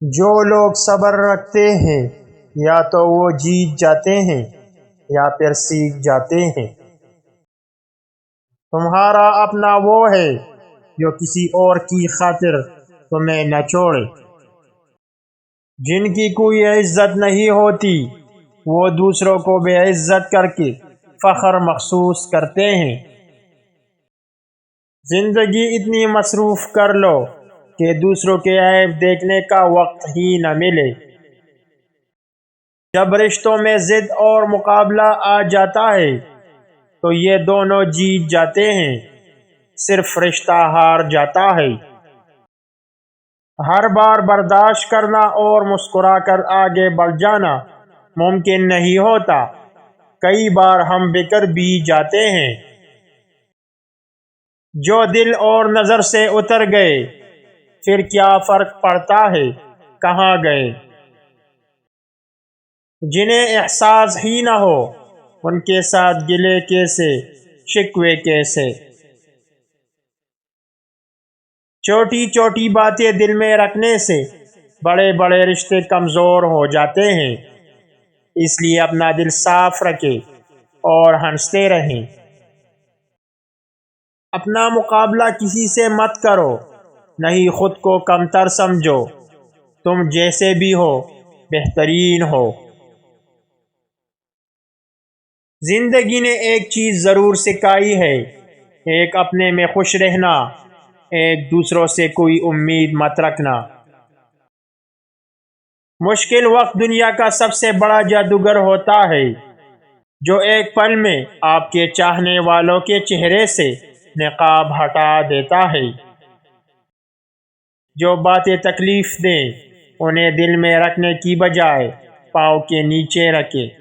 جو لوگ صبر رکھتے ہیں یا تو وہ جیت جاتے ہیں یا پھر سیکھ جاتے ہیں۔ تمہارا اپنا وہ ہے جو کسی اور کی خاطر تمہیں نہ چھوڑے۔ جن کی کوئی عزت نہیں ہوتی وہ دوسروں کو بے عزت کر کے فخر محسوس کرتے ہیں۔ زندگی اتنی مصروف کر لو کہ دوسروں کے عیب دیکھنے کا وقت ہی نہ ملے۔ جب رشتوں میں ضد اور مقابلہ آ جاتا ہے تو یہ دونوں جیت جاتے ہیں، صرف رشتہ ہار جاتا ہے۔ ہر بار برداشت کرنا اور مسکرا کر آگے بڑھ جانا ممکن نہیں ہوتا، کئی بار ہم بکھر بھی جاتے ہیں۔ جو دل اور نظر سے اتر گئے پھر کیا فرق پڑتا ہے کہاں گئے۔ جنہیں احساس ہی نہ ہو ان کے ساتھ گلے کیسے شکوے کیسے۔ چھوٹی چھوٹی باتیں دل میں رکھنے سے بڑے بڑے رشتے کمزور ہو جاتے ہیں، اس لیے اپنا دل صاف رکھیں اور ہنستے رہیں۔ اپنا مقابلہ کسی سے مت کرو، نہیں خود کو کمتر سمجھو، تم جیسے بھی ہو بہترین ہو۔ زندگی نے ایک چیز ضرور سکھائی ہے، ایک اپنے میں خوش رہنا، ایک دوسروں سے کوئی امید مت رکھنا۔ مشکل وقت دنیا کا سب سے بڑا جادوگر ہوتا ہے، جو ایک پل میں آپ کے چاہنے والوں کے چہرے سے نقاب ہٹا دیتا ہے۔ جو باتیں تکلیف دیں انہیں دل میں رکھنے کی بجائے پاؤں کے نیچے رکھے۔